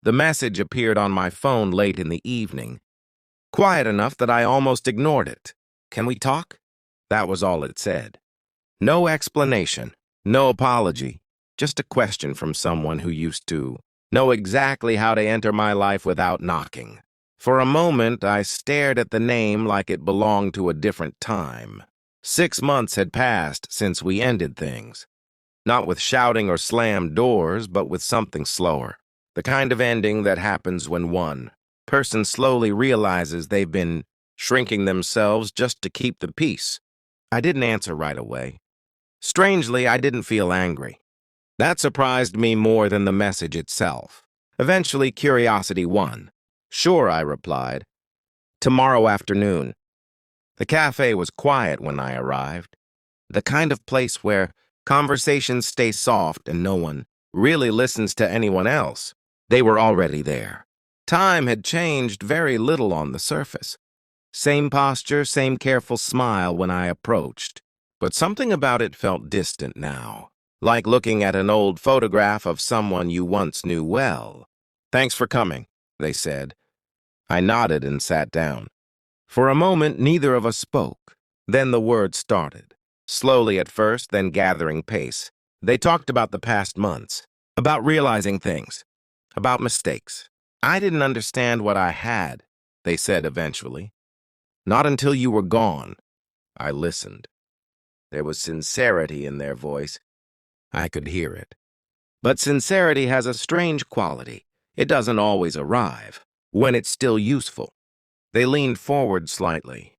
The message appeared on my phone late in the evening, quiet enough that I almost ignored it. "Can we talk?" That was all it said. No explanation, no apology, just a question from someone who used to know exactly how to enter my life without knocking. For a moment, I stared at the name like it belonged to a different time. 6 months had passed since we ended things. Not with shouting or slammed doors, but with something slower. The kind of ending that happens when one person slowly realizes they've been shrinking themselves just to keep the peace. I didn't answer right away. Strangely, I didn't feel angry. That surprised me more than the message itself. Eventually, curiosity won. "Sure," I replied. "Tomorrow afternoon." The cafe was quiet when I arrived. The kind of place where conversations stay soft and no one really listens to anyone else. They were already there. Time had changed very little on the surface. Same posture, same careful smile when I approached. But something about it felt distant now, like looking at an old photograph of someone you once knew well. "Thanks for coming," they said. I nodded and sat down. For a moment, neither of us spoke. Then the words started. Slowly at first, then gathering pace. They talked about the past months, about realizing things, about mistakes. "I didn't understand what I had," they said eventually. "Not until you were gone." I listened. There was sincerity in their voice. I could hear it. But sincerity has a strange quality. It doesn't always arrive when it's still useful. They leaned forward slightly.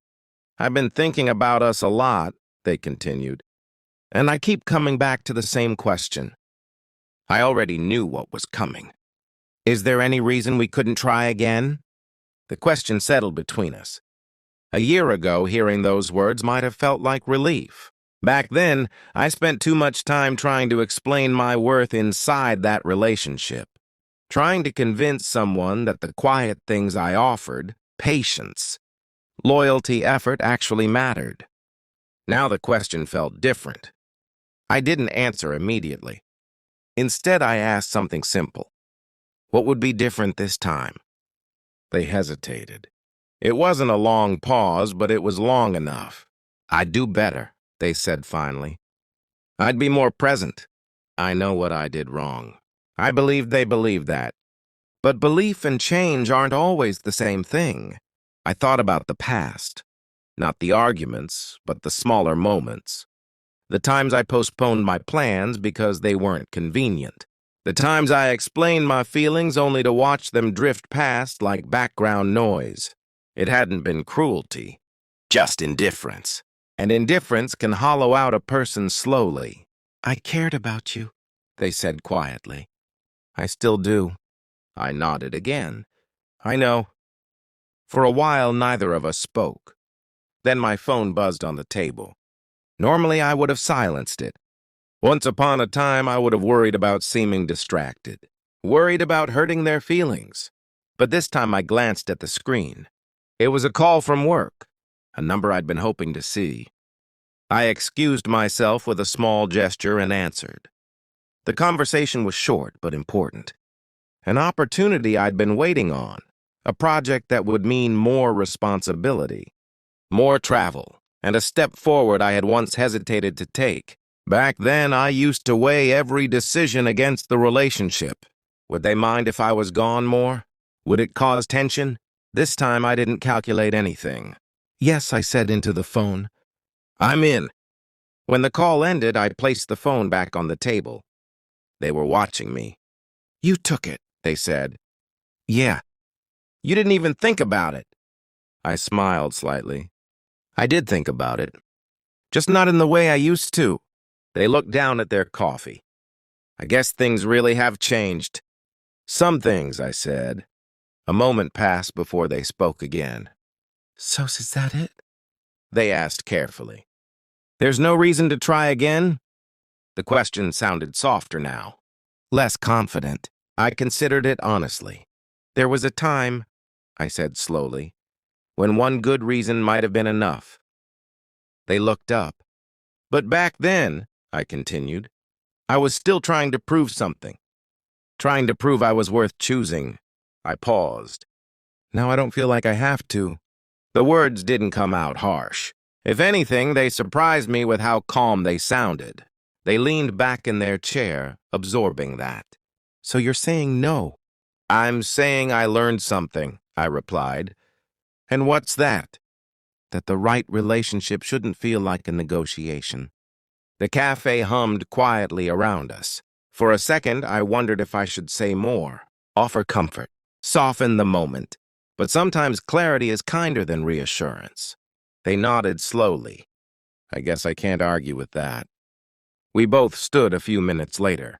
"I've been thinking about us a lot," they continued, "and I keep coming back to the same question." I already knew what was coming. "Is there any reason we couldn't try again?" The question settled between us. A year ago, hearing those words might have felt like relief. Back then, I spent too much time trying to explain my worth inside that relationship, trying to convince someone that the quiet things I offered, patience, loyalty, effort, actually mattered. Now the question felt different. I didn't answer immediately. Instead, I asked something simple. What would be different this time? They hesitated. It wasn't a long pause, but it was long enough. "I'd do better," they said finally. "I'd be more present." I know what I did wrong. I believed they believed that. But belief and change aren't always the same thing. I thought about the past. Not the arguments, but the smaller moments. The times I postponed my plans because they weren't convenient. The times I explained my feelings only to watch them drift past like background noise. It hadn't been cruelty, just indifference. And indifference can hollow out a person slowly. "I cared about you," they said quietly. "I still do." I nodded again. "I know." For a while, neither of us spoke. Then my phone buzzed on the table. Normally, I would have silenced it. Once upon a time, I would have worried about seeming distracted, worried about hurting their feelings. But this time I glanced at the screen. It was a call from work, a number I'd been hoping to see. I excused myself with a small gesture and answered. The conversation was short but important. An opportunity I'd been waiting on, a project that would mean more responsibility, more travel, and a step forward I had once hesitated to take. Back then, I used to weigh every decision against the relationship. Would they mind if I was gone more? Would it cause tension? This time, I didn't calculate anything. "Yes," I said into the phone. "I'm in." When the call ended, I placed the phone back on the table. They were watching me. "You took it," they said. "Yeah." "You didn't even think about it." I smiled slightly. "I did think about it. Just not in the way I used to." They looked down at their coffee. "I guess things really have changed." "Some things," I said. A moment passed before they spoke again. "So is that it?" they asked carefully. "There's no reason to try again?" The question sounded softer now, less confident. I considered it honestly. "There was a time," I said slowly, "when one good reason might have been enough." They looked up. "But back then," I continued, "I was still trying to prove something. trying to prove I was worth choosing. I paused. Now I don't feel like I have to. The words didn't come out harsh. If anything, they surprised me with how calm they sounded. They leaned back in their chair, absorbing that. So you're saying no? I'm saying I learned something, I replied. And what's that? That the right relationship shouldn't feel like a negotiation. The cafe hummed quietly around us. For a second, I wondered if I should say more, offer comfort, soften the moment. But sometimes clarity is kinder than reassurance. They nodded slowly. I guess I can't argue with that. We both stood a few minutes later.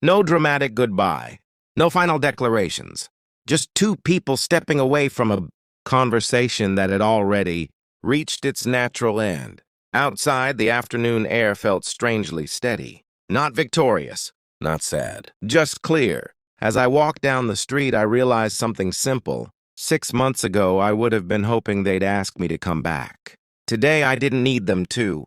No dramatic goodbye, no final declarations. Just two people stepping away from a conversation that had already reached its natural end. Outside, the afternoon air felt strangely steady. Not victorious, not sad, just clear. As I walked down the street, I realized something simple. 6 months ago, I would have been hoping they'd ask me to come back. Today, I didn't need them to.